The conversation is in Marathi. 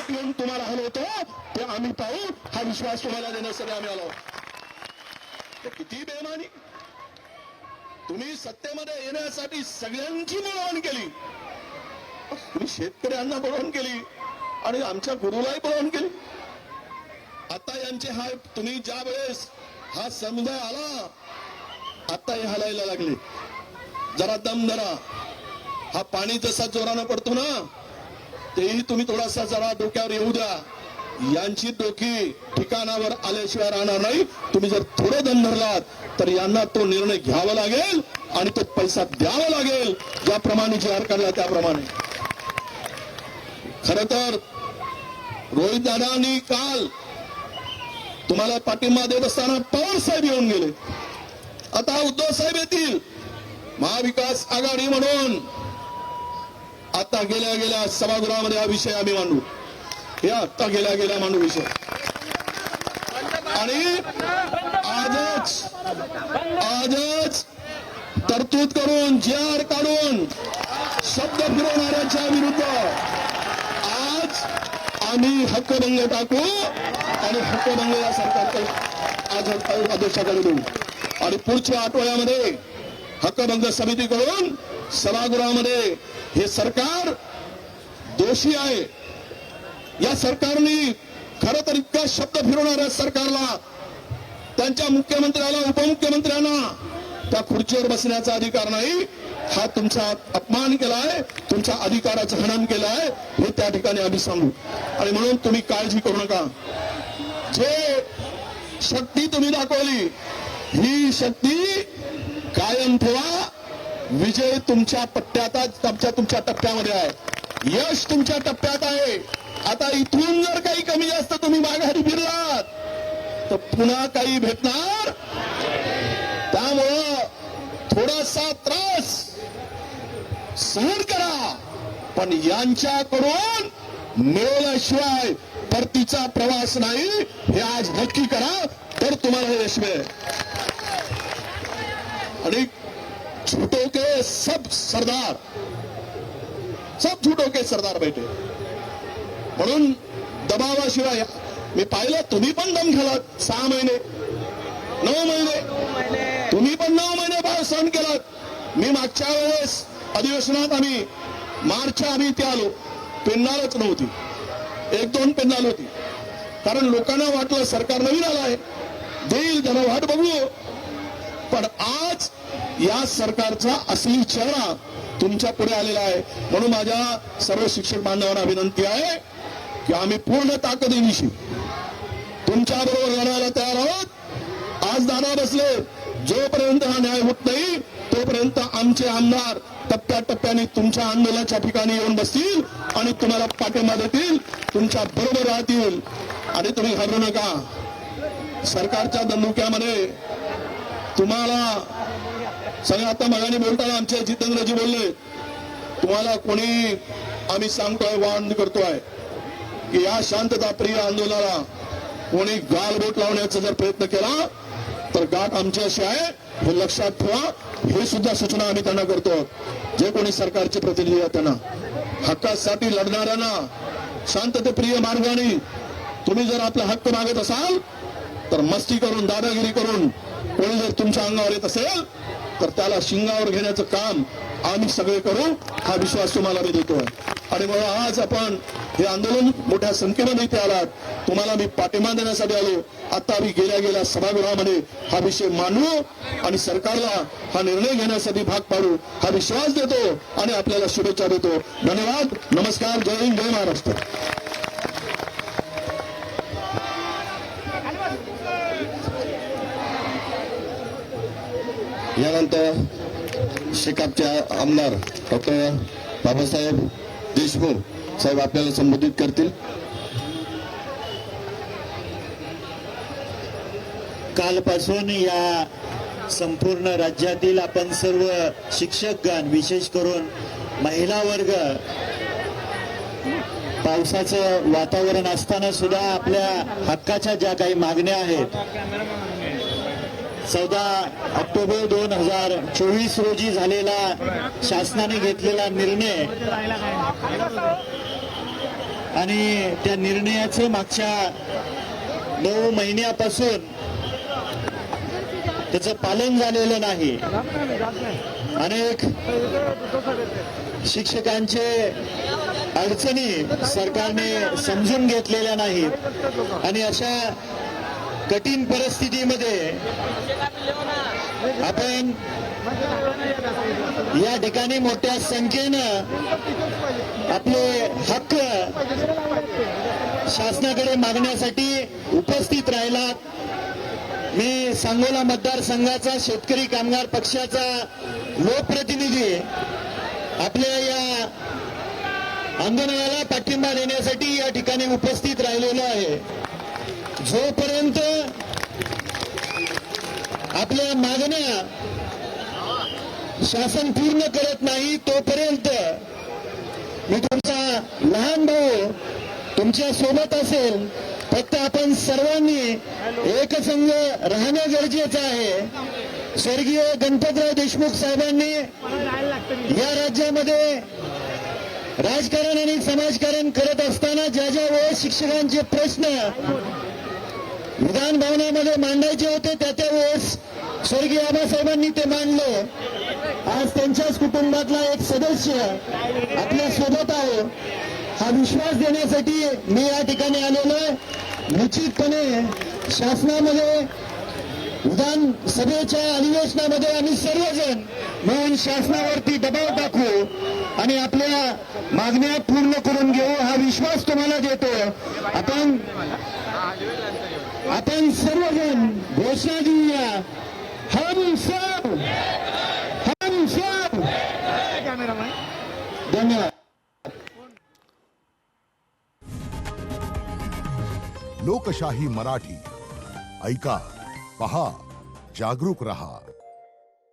घेऊन तुम्हाला हलवतो ते आम्ही पाहू, हा विश्वास तुम्हाला देण्यासाठी आम्ही आलो. किती बेमानी. तुम्ही सत्तेमध्ये येण्यासाठी सगळ्यांची बोलवण केली, तुम्ही शेतकऱ्यांना बोलवण केली आणि आमच्या गुरुलाही बोलवण केली. आता यांचे हा तुम्ही ज्या वेळेस हा समुदाय आला, आता हे हलायला लागले. जरा दम धरा. हा पाणी जसा जोरानं पडतो ना, तेही तुम्ही थोडासा जरा डोक्यावर येऊ द्या. यांची डोकी ठिकाणावर आल्याशिवाय राहणार नाही. तुम्ही जर थोडं दम धरलात तर यांना तो निर्णय घ्यावा लागेल आणि तो पैसा द्यावा लागेल, ज्याप्रमाणे जाहीर करला त्याप्रमाणे. खर तर रोहित दादांनी काल तुम्हाला पाठिंबा देत असताना पवार साहेब येऊन गेले. आता उद्धव साहेब येतील महाविकास आघाडी म्हणून. आता गेल्या गेल्या सभागृहामध्ये हा विषय आम्ही मांडू. हे आता गेल्या गेल्या मांडू विषय. आणि आजच तरतूद करून जी.आर. काढून शब्द फिरवणाऱ्यांच्या विरुद्ध आज आम्ही हक्कभंग टाकू आणि हक्कभंग या सरकारकडे आज अध्यक्षाकडे देऊ. आणि पुढच्या आठवड्यामध्ये हक्कभंग समितीकडून सभागृहामध्ये हे सरकार दोषी आहे, या सरकारने खरं तर इतका शब्द फिरवणाऱ्या सरकारला, त्यांच्या मुख्यमंत्र्याला, उपमुख्यमंत्र्यांना त्या खुर्चीवर बसण्याचा अधिकार नाही. हा तुमचा अपमान केलाय, तुमच्या अधिकाराचं हनन केलंय, हे त्या ठिकाणी आम्ही सांगू. आणि म्हणून तुम्ही काळजी करू नका. जे शक्ती तुम्ही दाखवली, ही शक्ती कायम ठेवा. विजय तुमच्या पट्ट्यात, तुमच्या टप्प्यामध्ये आहे. यश तुमच्या टप्प्यात आहे. आता इथून जर काही कमी जास्त तुम्ही माघारी फिरलात तर पुन्हा काही भेटणार. त्यामुळं थोडासा त्रास सहन करा, पण यांच्याकडून मिळवल्याशिवाय परतीचा प्रवास नाही, हे आज नक्की करा, तर तुम्हाला हे यश मिळेल. आणि झूठों के सब झूठों के सरदार बैठे. म्हणून दबावाशिवाय मी पाहिलं, तुम्ही पण दम घालात. 6 महिने 9 महिने तुम्ही पण 9 महिने सहन केलात. मी मागच्या वेळेस अधिवेशनात आम्ही मार्चच्या आम्ही इथे आलो, पेन्नालच नव्हती, 1-2 पेन्नाल होती. कारण लोकांना वाटलं सरकार नवीन आलं आहे, देईल, जरा वाट बघू. पण आज या सरकारचा असली चेहरा तुमच्या पुढे आलेला आहे. म्हणून माझ्या सर्व शिक्षक बांधवांना विनंती आहे की आम्ही पूर्ण ताकदीनिशी तुमच्या बरोबर लढायला तयार आहोत. आज दादा बसले, जोपर्यंत हा न्याय होत नाही तोपर्यंत आमचे आमदार टप्प्याटप्प्याने तुमच्या आंदोलनाच्या ठिकाणी येऊन बसतील आणि तुम्हाला पाठिंबा देतील, तुमच्या बरोबर राहतील. आणि तुम्ही घाबरू नका. सरकारच्या दंडुक्यामध्ये तुम्हाला सगळं, आता मगाने बोलताना आमचे जितेंद्रजी बोलले, तुम्हाला कोणी आम्ही सांगतोय, वाहन करतोय की या शांतता प्रिय आंदोलनाला कोणी गालबोट लावण्याचा जर प्रयत्न केला तर गाठ आमच्याशी आहे, हे लक्षात ठेवा. हे सुद्धा सूचना आम्ही त्यांना करतो. जे कोणी सरकारचे प्रतिनिधी आहेत त्यांना, हक्कासाठी लढणाऱ्यांना, शांततेप्रिय मार्गाने तुम्ही जर आपला हक्क मागत असाल तर मस्ती करून, दादागिरी करून कोणी जर तुमच्या अंगावर येत असेल तर त्याला शिंगावर घेण्याचं काम आम्ही सगळे करू, हा विश्वास तुम्हाला मी देतोय. आणि म्हणून आज आपण हे आंदोलन मोठ्या संख्येमध्ये इथे आलात, तुम्हाला मी पाठिंबा देण्यासाठी आलो. आता आम्ही गेल्या गेल्या सभागृहामध्ये हा विषय मांडू आणि सरकारला हा निर्णय घेण्यासाठी भाग पाडू, हा विश्वास देतो आणि आपल्याला शुभेच्छा देतो. धन्यवाद. नमस्कार. जय हिंद, जय महाराष्ट्र. यानंतर शेकापचे आमदार डॉक्टर बाबासाहेब देशमुख साहेब आपल्याला संबोधित करतील. कालपासून या संपूर्ण राज्यातील आपण सर्व शिक्षकगण, विशेष करून महिला वर्ग, पावसाचं वातावरण असताना सुद्धा आपल्या हक्काच्या ज्या काही मागण्या आहेत, 14 ऑक्टोबर 2024 रोजी झालेला शासनाने घेतलेला निर्णय आणि त्या निर्णयाचं मागच्या 9 महिन्यापासून त्याचं पालन झालेलं नाही. अनेक शिक्षकांचे अडचणी सरकारने समजून घेतलेल्या नाहीत आणि अशा कठीण परिस्थितीमध्ये आपण या ठिकाणी मोठ्या संख्येनं आपले हक्क शासनाकडे मागण्यासाठी उपस्थित राहिलात. मी सांगोला मतदारसंघाचा शेतकरी कामगार पक्षाचा लोकप्रतिनिधी आपल्या या आंदोलनाला पाठिंबा देण्यासाठी या ठिकाणी उपस्थित राहिलेलो आहे. जोपर्यंत आपल्या मागण्या शासन पूर्ण करत नाही तोपर्यंत मी तुमचा लहान भाऊ तुमच्या सोबत असेल. फक्त आपण सर्वांनी एकसंघ राहणं गरजेचं आहे. स्वर्गीय गणपतराव देशमुख साहेबांनी या राज्यामध्ये राजकारण आणि समाजकारण करत असताना ज्या ज्या वेळेस शिक्षकांचे प्रश्न विधान भवनामध्ये मांडायचे होते त्या त्या वेळेस स्वर्गीय आबासाहेबांनी ते मांडले. आज त्यांच्याच कुटुंबातला एक सदस्य आपल्या सोबत आहे. हा विश्वास देण्यासाठी मी या ठिकाणी आलेलो आहे. निश्चितपणे शासनामध्ये विधानसभेच्या अधिवेशनामध्ये आम्ही सर्वजण मिळून शासनावरती दबाव टाकू आणि आपल्या मागण्या पूर्ण करून घेऊ हा विश्वास तुम्हाला देतो. आपण सर्वजण घोषणा देऊया, हम सब. धन्यवाद. लोकशाही मराठी ऐका, पहा, जागरूक रहा.